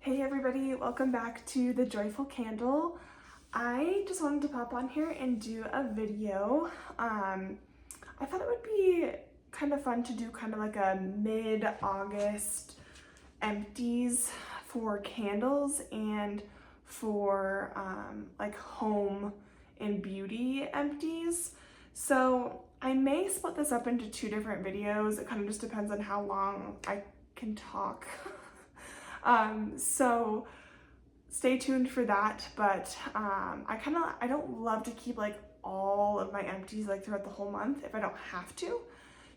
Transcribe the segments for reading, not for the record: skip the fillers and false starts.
Hey everybody, welcome back to The Joyful Candle. I just wanted to pop on here and do a video. I thought it would be kind of fun to do kind of like a mid-August empties for candles and for like home and beauty empties. So I may split this up into two different videos. It kind of just depends on how long I can talk. So stay tuned for that, but I don't love to keep like all of my empties like throughout the whole month if I don't have to.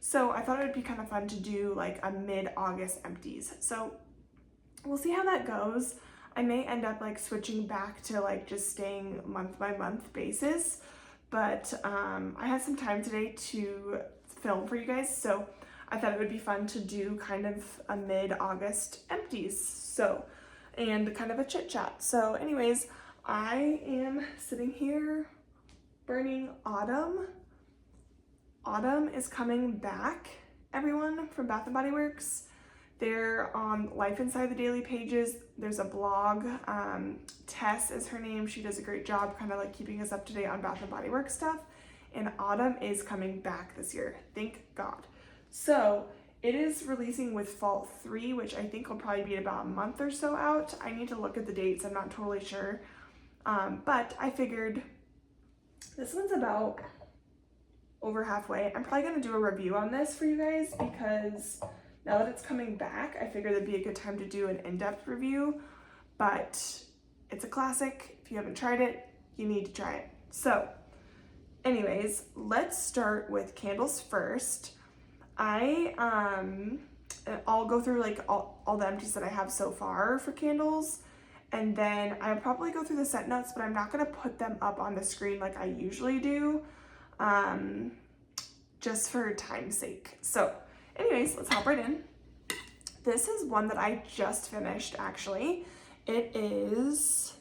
So I thought it would be kind of fun to do like a mid-August empties. So we'll see how that goes. I may end up like switching back to like just staying month by month basis, but I had some time today to film for you guys, so I thought it would be fun to do kind of a mid-August empties, so, and kind of a chit chat. So anyways, I am sitting here burning Autumn. Autumn is coming back, everyone, from Bath & Body Works. They're on Life Inside the Daily pages. There's a blog. Tess is her name. She does a great job kind of like keeping us up to date on Bath & Body Works stuff. And Autumn is coming back this year. Thank God. So it is releasing with Fall 3, which I think will probably be about a month or so out. I need to look at the dates. I'm not totally sure. But I figured this one's about over halfway. I'm probably going to do a review on this for you guys because now that it's coming back, I figured it'd be a good time to do an in-depth review. But it's a classic. If you haven't tried it, you need to try it. So anyways, let's start with candles first. I'll go through like all the empties that I have so far for candles, and then I'll probably go through the scent notes, but I'm not going to put them up on the screen like I usually do, just for time's sake. So anyways, let's hop right in. This is one that I just finished, actually. It is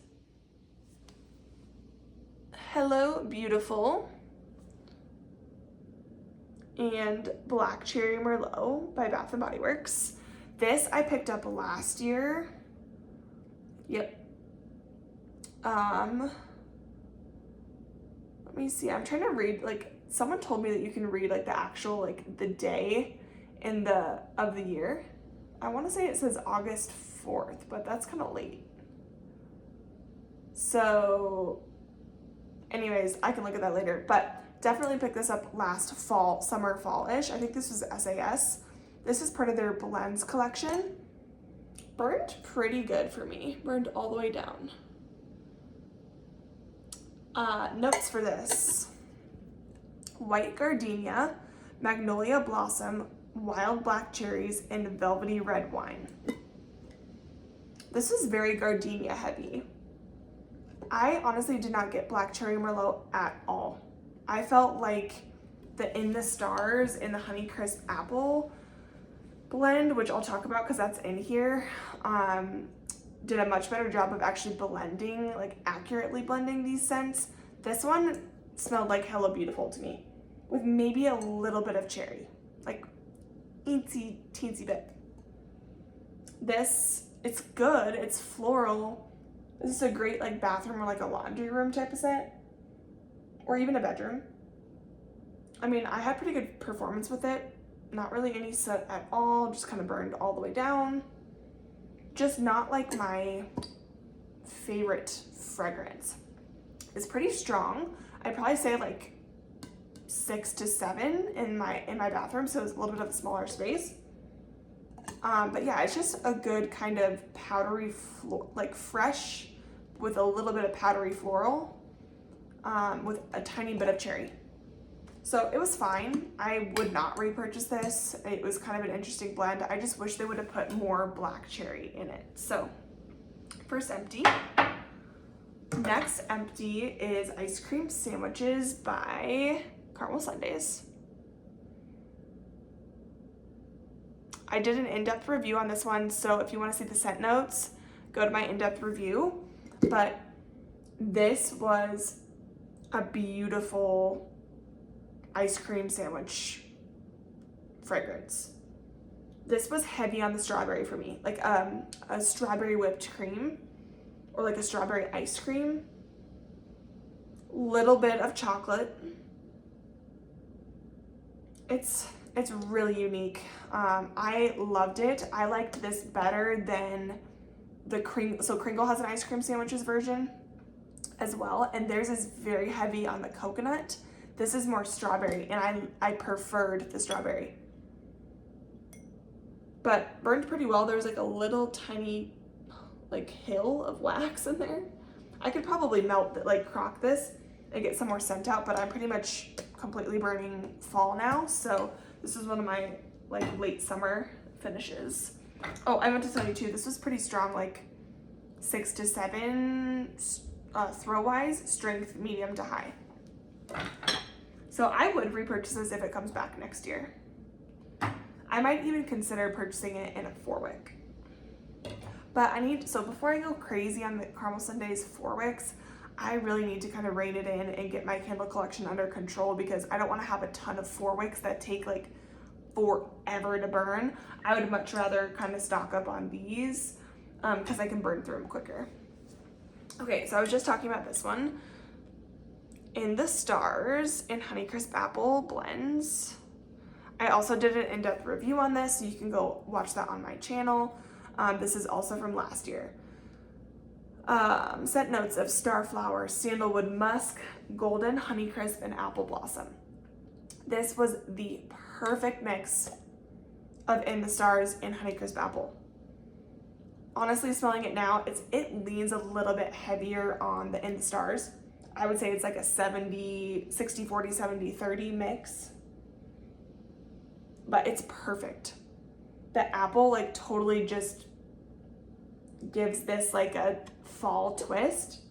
Hello Beautiful and Black Cherry Merlot by Bath & Body Works. This I picked up last year. Yep. Let me see. I'm trying to read, like, someone told me that you can read like the actual like the day in of the year. I want to say it says August 4th, but that's kind of late. So anyways, I can look at that later, but definitely picked this up last fall, summer, fall-ish. I think this was SAS. This is part of their blends collection. Burned pretty good for me. Burned all the way down. Notes for this: white gardenia, magnolia blossom, wild black cherries, and velvety red wine. This is very gardenia heavy. I honestly did not get black cherry merlot at all. I felt like the In the Stars in the Honeycrisp Apple blend, which I'll talk about because that's in here, did a much better job of actually blending, like accurately blending these scents. This one smelled like Hello Beautiful to me, with maybe a little bit of cherry, like teensy bit. This, it's good, it's floral. This is a great like bathroom or like a laundry room type of scent, or even a bedroom. I mean, I had pretty good performance with it. Not really any scent at all, just kind of burned all the way down. Just not like my favorite fragrance. It's pretty strong. I'd probably say like 6 to 7 in my bathroom, so it's a little bit of a smaller space. But yeah, it's just a good kind of powdery, like fresh with a little bit of powdery floral, with a tiny bit of cherry. So it was fine. I would not repurchase this. It was kind of an interesting blend. I just wish they would have put more black cherry in it. So first empty. Next empty is Ice Cream Sandwiches by Caramel Sundays. I did an in-depth review on this one, so if you want to see the scent notes, go to my in-depth review. But this was a beautiful ice cream sandwich fragrance. This was heavy on the strawberry for me, like a strawberry whipped cream or like a strawberry ice cream, little bit of chocolate. It's really unique. I loved it. I liked this better than the cream. So Kringle has an ice cream sandwiches version as well, and theirs is very heavy on the coconut. This is more strawberry, and I preferred the strawberry. But burned pretty well. There was like a little tiny like hill of wax in there. I could probably melt it, like crock this and get some more scent out, but I'm pretty much completely burning fall now. So this is one of my like late summer finishes. Oh, I meant to tell you too, this was pretty strong, like 6 to 7 throw wise, strength medium to high. So I would repurchase this if it comes back next year. I might even consider purchasing it in a 4-wick. But so before I go crazy on the Caramel Sundays 4 wicks, I really need to kind of rein it in and get my candle collection under control, because I don't want to have a ton of 4 wicks that take like forever to burn. I would much rather kind of stock up on these because I can burn through them quicker. Okay, so I was just talking about this one. In the Stars in Honeycrisp Apple blends. I also did an in-depth review on this, so you can go watch that on my channel. This is also from last year. Scent notes of starflower, sandalwood, musk, golden, honeycrisp, and apple blossom. This was the perfect mix of In the Stars and Honeycrisp Apple. Honestly, smelling it now, it leans a little bit heavier on the In the Stars. I would say it's like a 60, 40, 70, 30 mix. But it's perfect. The apple like totally just gives this like a fall twist.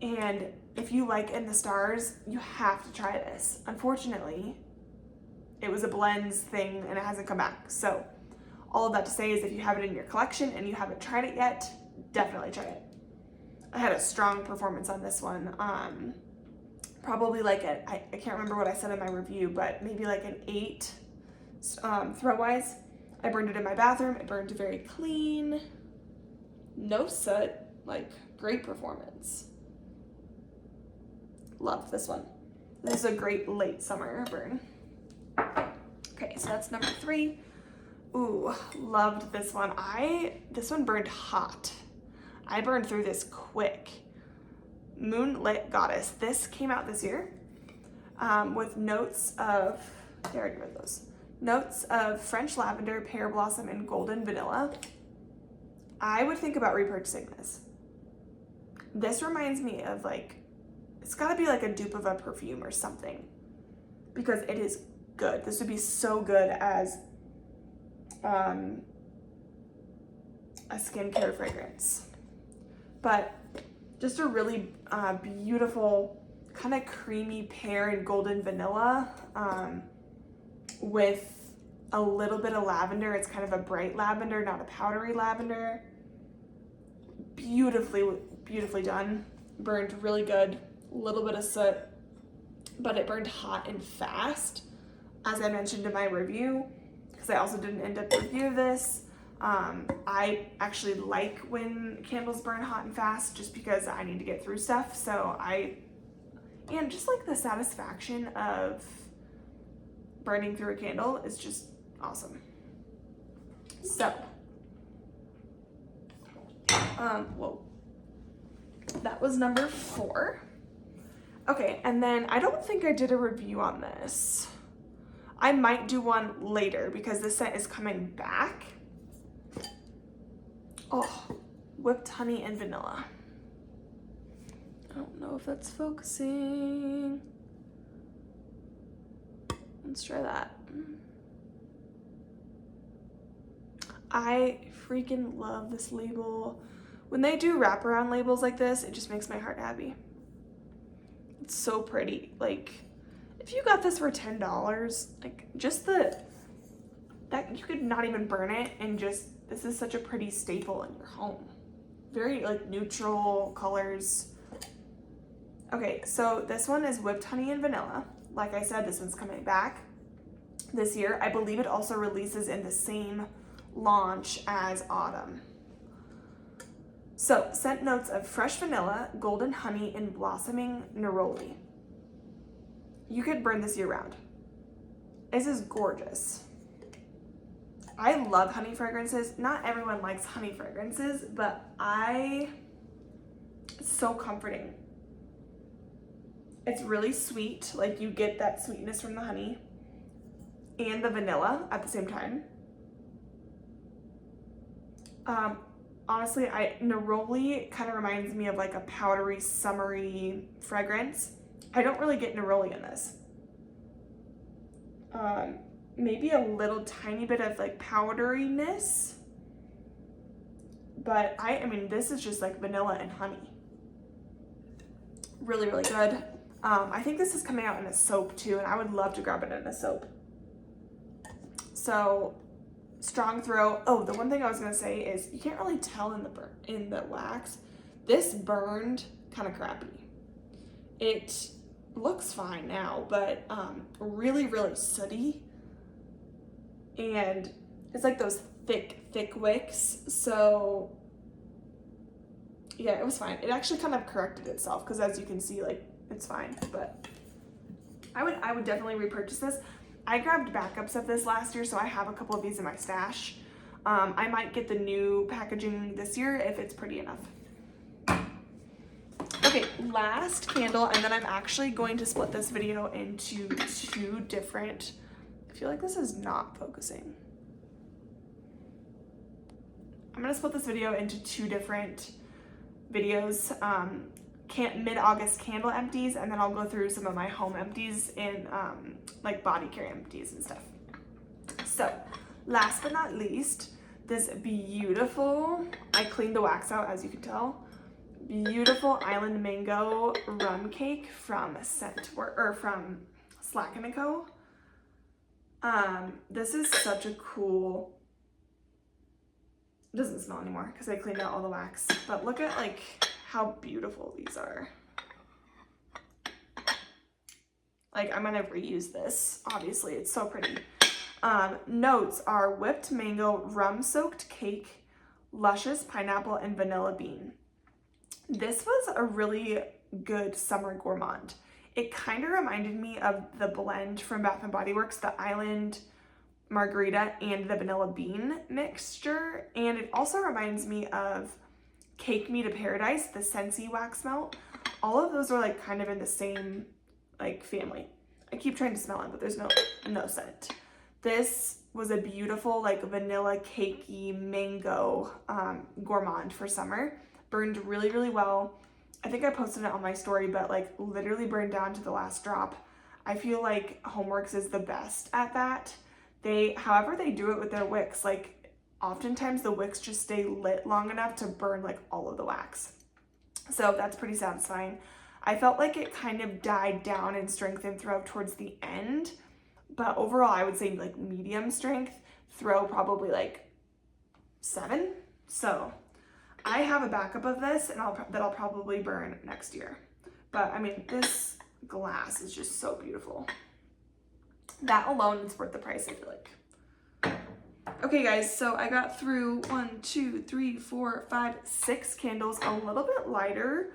And if you like In the Stars, you have to try this. Unfortunately, it was a blends thing and it hasn't come back. So all of that to say is if you have it in your collection and you haven't tried it yet, definitely try it. I had a strong performance on this one. Probably like I can't remember what I said in my review, but maybe like an 8 throw wise. I burned it in my bathroom. It burned very clean. No soot, like great performance. Loved this one. This is a great late summer burn. Okay, so that's number 3. Ooh, loved this one. This one burned hot. I burned through this quick. Moonlit Goddess. This came out this year with notes of, I already read those. Notes of French lavender, pear blossom, and golden vanilla. I would think about repurchasing this. This reminds me of like, it's gotta be like a dupe of a perfume or something, because it is good. This would be so good as a skincare fragrance. But just a really beautiful kind of creamy pear and golden vanilla with a little bit of lavender. It's kind of a bright lavender, not a powdery lavender. Beautifully done. Burned really good. A little bit of soot, but it burned hot and fast, as I mentioned in my review, because I also did an in-depth review of this. I actually like when candles burn hot and fast just because I need to get through stuff. And just like the satisfaction of burning through a candle is just awesome. So, that was number 4. Okay, and then I don't think I did a review on this. I might do one later because this scent is coming back. Oh, whipped honey and vanilla. I don't know if that's focusing. Let's try that. I freaking love this label. When they do wraparound labels like this, it just makes my heart happy. It's so pretty. Like, if you got this for $10, like just that you could not even burn it, and just, this is such a pretty staple in your home. Very like neutral colors. Okay, so this one is whipped honey and vanilla. Like I said, this one's coming back. this year. I believe it also releases in the same launch as Autumn. So, scent notes of fresh vanilla, golden honey, and blossoming neroli. You could burn this year round. This is gorgeous. I love honey fragrances. Not everyone likes honey fragrances, but it's so comforting. It's really sweet, like you get that sweetness from the honey and the vanilla at the same time. Honestly, neroli kind of reminds me of like a powdery, summery fragrance. I don't really get neroli in this. Maybe a little tiny bit of like powderiness, but I mean, this is just like vanilla and honey. Really, really good. I think this is coming out in a soap too, and I would love to grab it in a soap. So, strong throw. Oh, the one thing I was gonna say is you can't really tell in the wax. This burned kind of crappy. It looks fine now, but really, really sooty. And it's like those thick wicks. So yeah, it was fine. It actually kind of corrected itself because as you can see, like it's fine. But I would definitely repurchase this. I grabbed backups of this last year, so I have a couple of these in my stash. I might get the new packaging this year if it's pretty enough. Okay, last candle, and then I'm actually going to split this video into two different, I feel like this is not focusing. I'm gonna split this video into two different videos. Mid-August candle empties, and then I'll go through some of my home empties in like body care empties and stuff. So last but not least, this beautiful, I cleaned the wax out as you can tell, beautiful Island Mango rum cake from from Slack & Co. This is such a cool, it doesn't smell anymore because I cleaned out all the wax, but look at like how beautiful these are. Like I'm gonna reuse this, obviously, it's so pretty. Notes are whipped mango, rum soaked cake, luscious pineapple, and vanilla bean. This was a really good summer gourmand. It kind of reminded me of the blend from Bath & Body Works, the Island Margarita and the vanilla bean mixture. And it also reminds me of Cake Me to Paradise, the Scentsy wax melt. All of those are like kind of in the same like family. I keep trying to smell it, but there's no scent. This was a beautiful like vanilla cakey mango gourmand for summer. Burned really, really well. I think I posted it on my story, but like literally burned down to the last drop. I feel like Homeworks is the best at that. However they do it with their wicks, like oftentimes the wicks just stay lit long enough to burn like all of the wax. So that's pretty satisfying. I felt like it kind of died down in strength and throw towards the end, but overall I would say like medium strength, throw probably like 7. So I have a backup of this and that'll probably burn next year. But I mean, this glass is just so beautiful. That alone is worth the price, I feel like. Okay guys, so I got through 1, 2, 3, 4, 5, 6 candles, a little bit lighter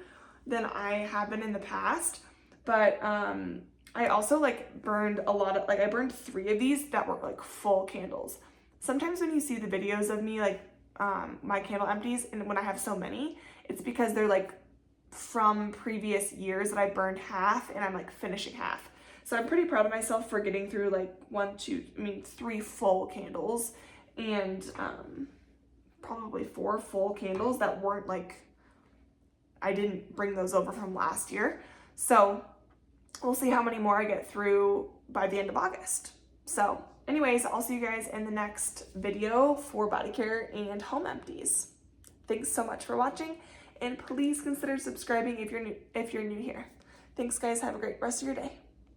than I have been in the past, but I also like burned a lot of, like I burned 3 of these that were like full candles. Sometimes when you see the videos of me like my candle empties and when I have so many, it's because they're like from previous years that I burned half and I'm like finishing half. So I'm pretty proud of myself for getting through like 3 full candles and probably 4 full candles that weren't like, I didn't bring those over from last year. So we'll see how many more I get through by the end of August. So anyways, I'll see you guys in the next video for body care and home empties. Thanks so much for watching, and please consider subscribing if you're new here. Thanks guys, have a great rest of your day.